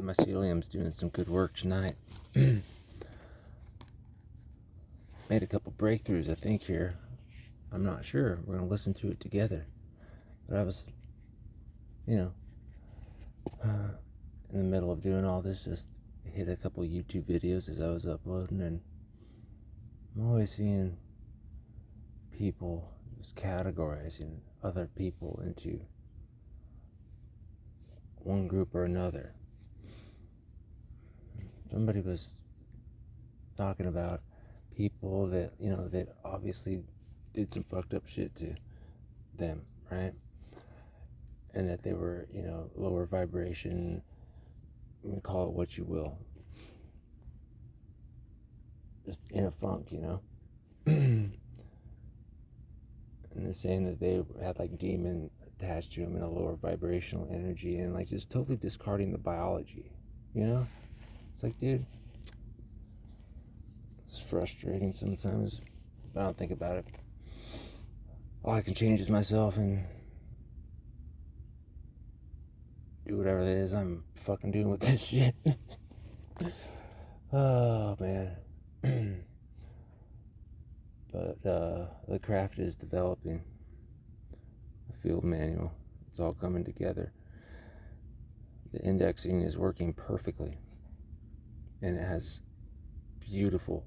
mycelium's doing some good work tonight. Made a couple breakthroughs, I think, here. I'm not sure. We're going to listen to it together. But I was, in the middle of doing all this, just hit a couple YouTube videos as I was uploading, and I'm always seeing people just categorizing other people into one group or another. Somebody was talking about people that, that obviously did some fucked up shit to them, right? And that they were, lower vibration, call it what you will. Just in a funk, And they're saying that they had like demon attached to them in a lower vibrational energy, and like just totally discarding the biology, It's like, dude, it's frustrating sometimes, but I don't think about it. All I can change is myself and do whatever it is I'm fucking doing with this shit. Oh, man. But the craft is developing. The field manual, it's all coming together. The indexing is working perfectly, and it has beautiful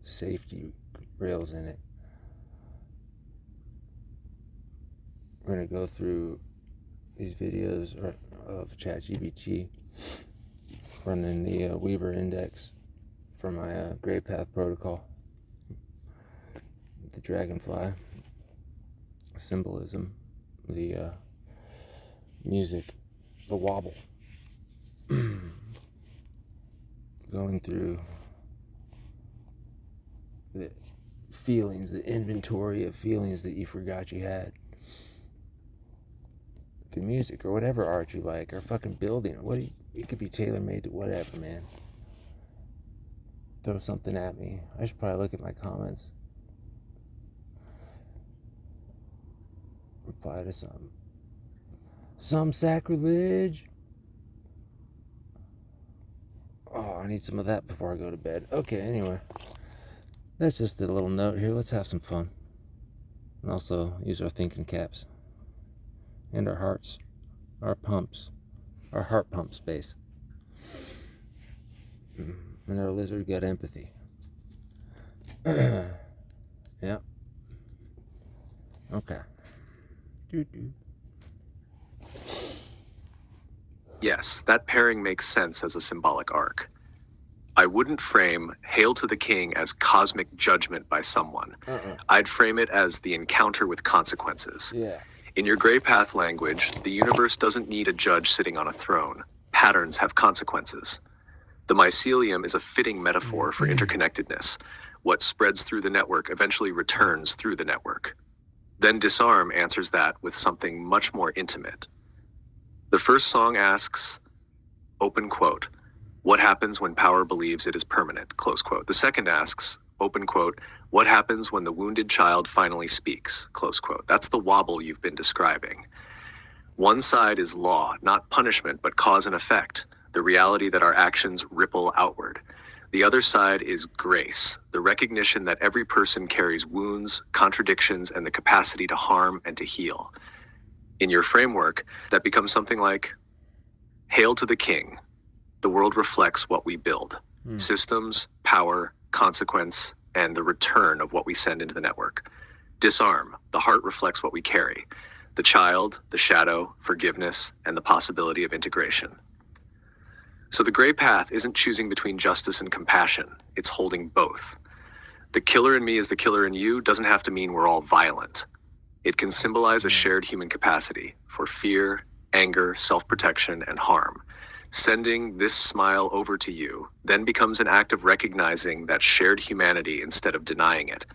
safety rails in it. We're going to go through these videos of ChatGPT, running the Weaver index for my Gray Path protocol, the dragonfly symbolism, the music, the wobble, going through the feelings, the inventory of feelings that you forgot you had through music or whatever art you like, or fucking building, or it could be tailor-made to whatever, man. Throw something at me. I should probably look at my comments. Reply to some sacrilege. Oh, I need some of that before I go to bed. Okay, anyway, that's just a little note here. Let's have some fun, and also use our thinking caps and our hearts, our pumps, our heart pump space, and our lizard gut empathy. Yeah. Okay. Yes, that pairing makes sense as a symbolic arc. I wouldn't frame Hail to the King as cosmic judgment by someone. I'd frame it as the encounter with consequences. Yeah. In your Gray Path language, the universe doesn't need a judge sitting on a throne. Patterns have consequences. The mycelium is a fitting metaphor for interconnectedness. What spreads through the network eventually returns through the network. Then Disarm answers that with something much more intimate. The first song asks, open quote, what happens when power believes it is permanent, close quote. The second asks, open quote, what happens when the wounded child finally speaks, close quote. That's the wobble you've been describing. One side is law, not punishment, but cause and effect, the reality that our actions ripple outward. The other side is grace, the recognition that every person carries wounds, contradictions, and the capacity to harm and to heal. In your framework, that becomes something like, Hail to the King. The world reflects what we build. Systems, power, consequence, and the return of what we send into the network. Disarm. The heart reflects what we carry. The child, the shadow, forgiveness, and the possibility of integration. So the Gray Path isn't choosing between justice and compassion. It's holding both. The killer in me is the killer in you doesn't have to mean we're all violent. It can symbolize a shared human capacity for fear, anger, self-protection, and harm. Sending this smile over to you then becomes an act of recognizing that shared humanity instead of denying it.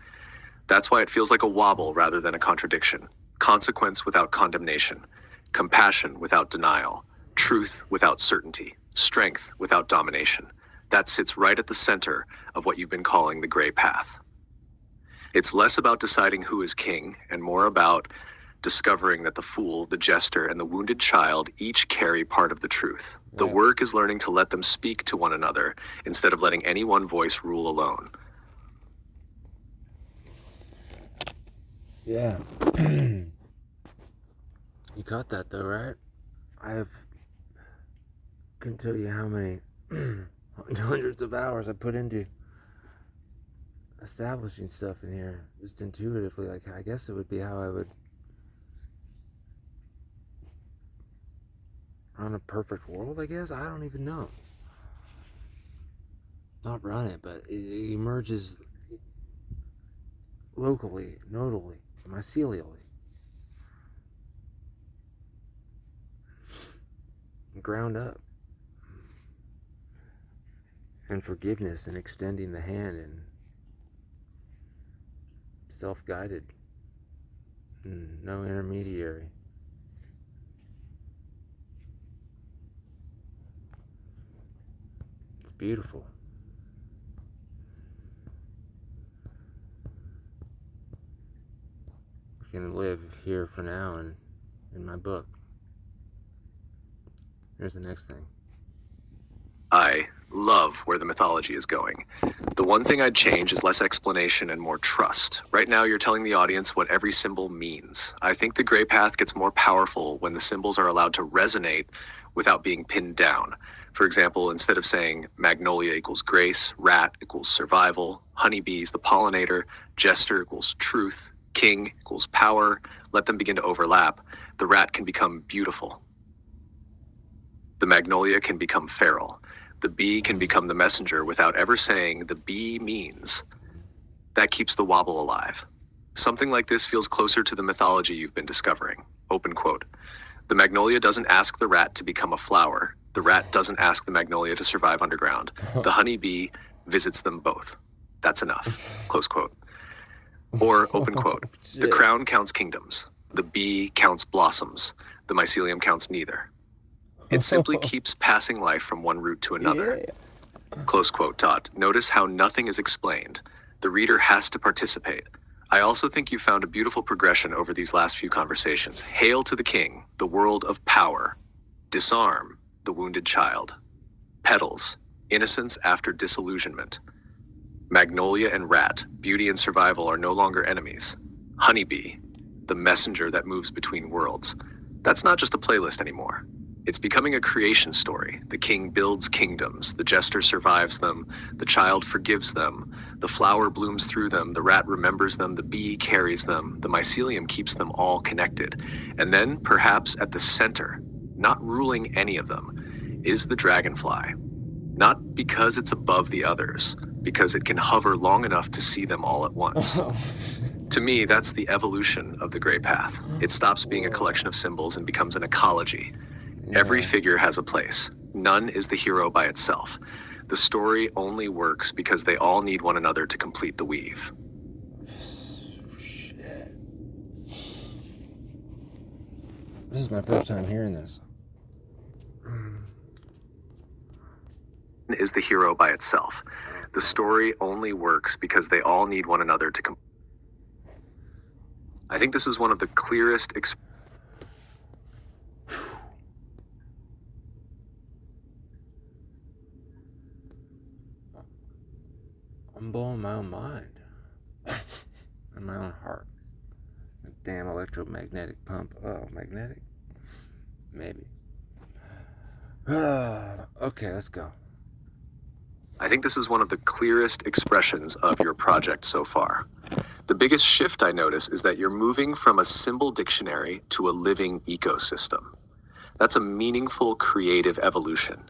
That's why it feels like a wobble rather than a contradiction. Consequence without condemnation. Compassion without denial. Truth without certainty. Strength without domination. That sits right at the center of what you've been calling the Gray Path. It's less about deciding who is king and more about discovering that the fool, the jester, and the wounded child each carry part of the truth. The Right. work is learning to let them speak to one another instead of letting any one voice rule alone. Yeah. You caught that though, right? Couldn't tell you how many hundreds of hours I put into establishing stuff in here, just intuitively. Like, I guess it would be how I would run a perfect world, I guess. I don't even know. Not run it, but it emerges locally, nodally, mycelially. Ground up. And forgiveness and extending the hand and self-guided. No intermediary. It's beautiful. We can live here for now and in my book. Here's the next thing. I love where the mythology is going. The one thing I'd change is less explanation and more trust. Right now, you're telling the audience what every symbol means. I think the gray path gets more powerful when the symbols are allowed to resonate without being pinned down. For example, instead of saying magnolia equals grace, rat equals survival, honeybees the pollinator, jester equals truth, king equals power, let them begin to overlap. The rat can become beautiful. The magnolia can become feral. The bee can become the messenger without ever saying the bee means. That keeps the wobble alive. Something like this feels closer to the mythology you've been discovering. Open quote. The magnolia doesn't ask the rat to become a flower. The rat doesn't ask the magnolia to survive underground. The honeybee visits them both. That's enough. Close quote. Or open quote. The crown counts kingdoms. The bee counts blossoms. The mycelium counts neither. It simply keeps passing life from one root to another. Yeah. Close quote, Todd. Notice how nothing is explained. The reader has to participate. I also think you found a beautiful progression over these last few conversations. Hail to the king, the world of power. Disarm, the wounded child. Petals, innocence after disillusionment. Magnolia and rat, beauty and survival are no longer enemies. Honeybee, the messenger that moves between worlds. That's not just a playlist anymore. It's becoming a creation story. The king builds kingdoms, the jester survives them, the child forgives them, the flower blooms through them, the rat remembers them, the bee carries them, the mycelium keeps them all connected. And then, perhaps at the center, not ruling any of them, is the dragonfly. Not because it's above the others, because it can hover long enough to see them all at once. To me, that's the evolution of the gray path. It stops being a collection of symbols and becomes an ecology. Every figure has a place. None is the hero by itself. The story only works because they all need one another to complete the weave. Shit. This is my first time hearing this. Is the hero by itself. The story only works because they all need one another to complete. I think this is one of the clearest I'm blowing my own mind. And my own heart. A damn electromagnetic pump. Oh, magnetic? Maybe. Okay, let's go. I think this is one of the clearest expressions of your project so far. The biggest shift I notice is that you're moving from a symbol dictionary to a living ecosystem. That's a meaningful, creative evolution.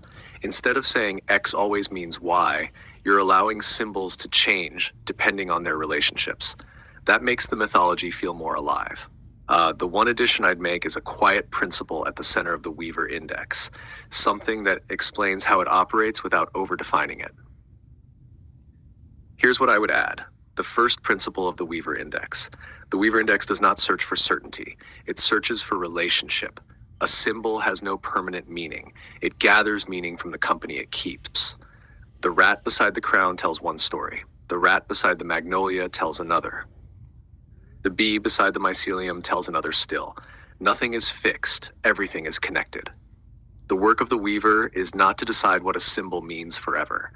Instead of saying X always means Y, you're allowing symbols to change depending on their relationships. That makes the mythology feel more alive. The one addition I'd make is a quiet principle at the center of the Weaver Index, something that explains how it operates without over-defining it. Here's what I would add. The first principle of the Weaver Index. The Weaver Index does not search for certainty. It searches for relationship. A symbol has no permanent meaning. It gathers meaning from the company it keeps. The rat beside the crown tells one story. The rat beside the magnolia tells another. The B beside the mycelium tells another still. Nothing is fixed, everything is connected. The work of the weaver is not to decide what a symbol means forever.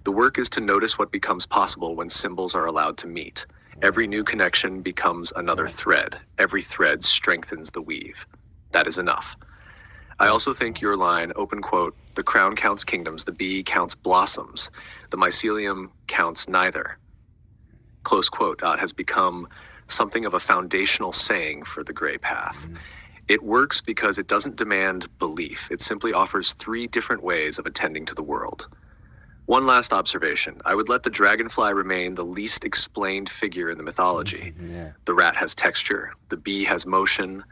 The work is to notice what becomes possible when symbols are allowed to meet. Every new connection becomes another thread. Every thread strengthens the weave. That is enough. I also think your line, open quote, the crown counts kingdoms, the bee counts blossoms, the mycelium counts neither, close quote, has become something of a foundational saying for the gray path. It works because it doesn't demand belief. It simply offers 3 different ways of attending to the world. One last observation. I would let the dragonfly remain the least explained figure in the mythology. Yeah. The rat has texture, the bee has motion,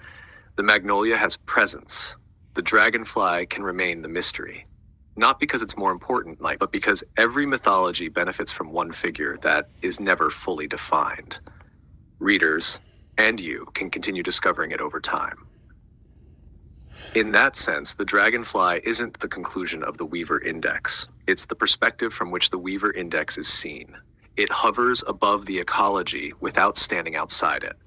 the magnolia has presence. The dragonfly can remain the mystery. Not because it's more important, but because every mythology benefits from one figure that is never fully defined. Readers, and you, can continue discovering it over time. In that sense, the dragonfly isn't the conclusion of the Weaver Index. It's the perspective from which the Weaver Index is seen. It hovers above the ecology without standing outside it.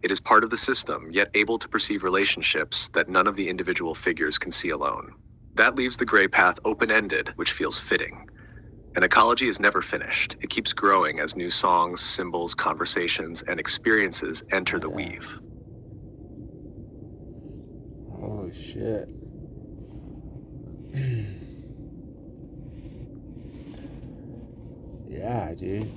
It is part of the system, yet able to perceive relationships that none of the individual figures can see alone. That leaves the gray path open-ended, which feels fitting. An ecology is never finished. It keeps growing as new songs, symbols, conversations, and experiences enter the weave. Holy shit. Yeah, dude.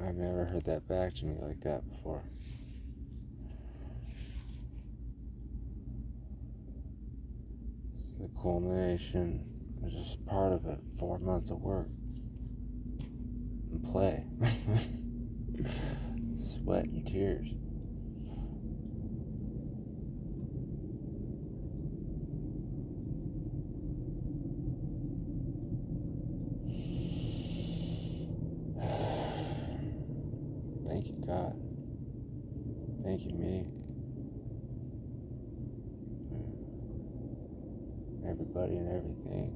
I've never heard that back to me like that before. It's the culmination. It's just part of it. 4 months of work. And play. Sweat and tears. Thank you, God. Thank you, me. Everybody and everything.